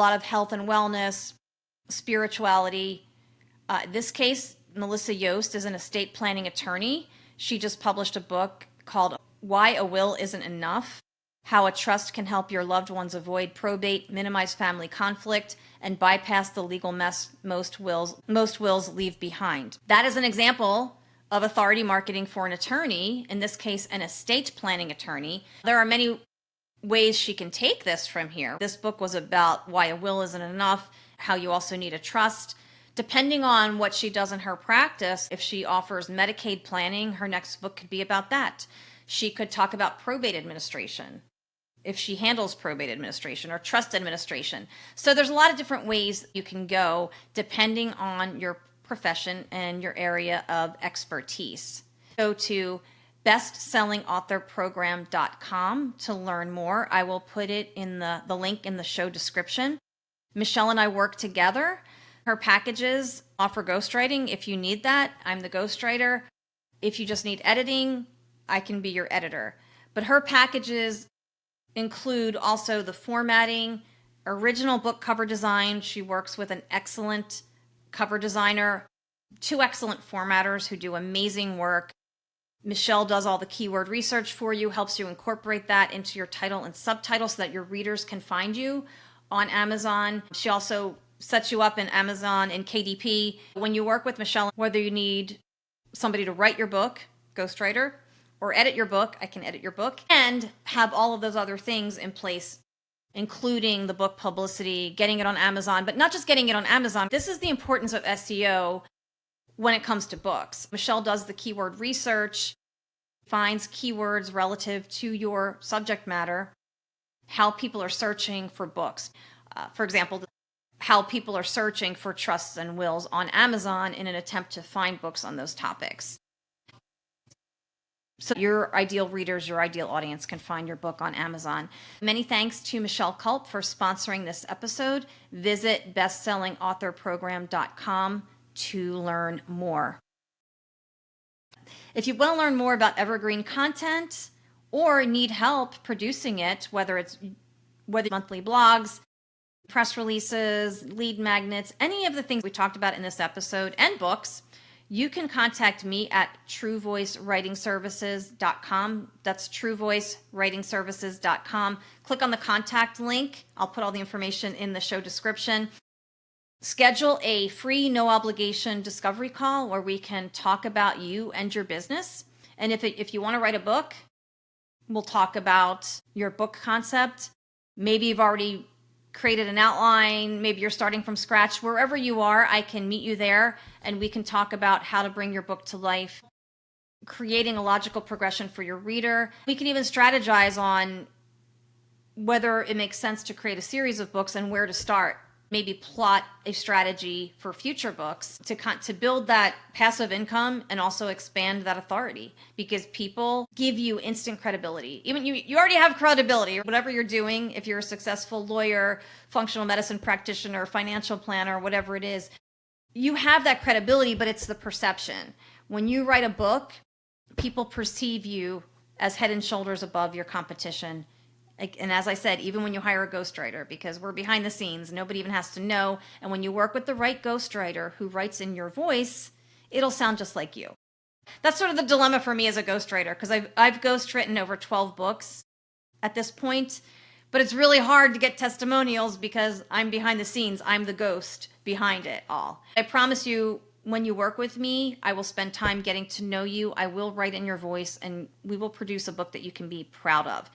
lot of health and wellness, spirituality. This case, Melissa Yost is an estate planning attorney. She just published a book called Why a Will Isn't Enough: How a Trust Can Help Your Loved Ones Avoid Probate, Minimize Family Conflict, and Bypass the Legal Mess Most wills leave behind. That is an example of authority marketing for an attorney, in this case, an estate planning attorney. There are many ways she can take this from here. This book was about why a will isn't enough, how you also need a trust. Depending on what she does in her practice, if she offers Medicaid planning, her next book could be about that. She could talk about probate administration, if she handles probate administration or trust administration. So there's a lot of different ways you can go depending on your profession and your area of expertise. Go to bestsellingauthorprogram.com to learn more. I will put it in the link in the show description. Michelle and I work together. Her packages offer ghostwriting if you need that. I'm the ghostwriter. If you just need editing, I can be your editor. But her packages include also the formatting, original book cover design. She works with an excellent cover designer, 2 excellent formatters who do amazing work. Michelle does all the keyword research for you, helps you incorporate that into your title and subtitle so that your readers can find you on Amazon. She also sets you up in Amazon and KDP. When you work with Michelle, whether you need somebody to write your book, ghostwriter, or edit your book, I can edit your book, and have all of those other things in place, including the book publicity, getting it on Amazon, but not just getting it on Amazon. This is the importance of SEO when it comes to books. Michelle does the keyword research, finds keywords relative to your subject matter, how people are searching for books. For example, how people are searching for trusts and wills on Amazon in an attempt to find books on those topics. So your ideal readers, your ideal audience can find your book on Amazon. Many thanks to Michelle Culp for sponsoring this episode. Visit bestsellingauthorprogram.com to learn more. If you want to learn more about Evergreen content or need help producing it, whether monthly blogs, press releases, lead magnets, any of the things we talked about in this episode, and books, you can contact me at truevoicewritingservices.com. That's truevoicewritingservices.com. Click on the contact link. I'll put all the information in the show description. Schedule a free, no obligation discovery call where we can talk about you and your business. And if you want to write a book, we'll talk about your book concept. Maybe you've already created an outline, maybe you're starting from scratch. Wherever you are, I can meet you there and we can talk about how to bring your book to life, creating a logical progression for your reader. We can even strategize on whether it makes sense to create a series of books and where to start. Maybe plot a strategy for future books to build that passive income and also expand that authority, because people give you instant credibility. Even you already have credibility, or whatever you're doing. If you're a successful lawyer, functional medicine practitioner, financial planner, whatever it is, you have that credibility, but it's the perception. When you write a book, people perceive you as head and shoulders above your competition. And as I said, even when you hire a ghostwriter, because we're behind the scenes, nobody even has to know. And when you work with the right ghostwriter who writes in your voice, it'll sound just like you. That's sort of the dilemma for me as a ghostwriter, because I've ghostwritten over 12 books at this point, but it's really hard to get testimonials because I'm behind the scenes. I'm the ghost behind it all. I promise you, when you work with me, I will spend time getting to know you. I will write in your voice, and we will produce a book that you can be proud of.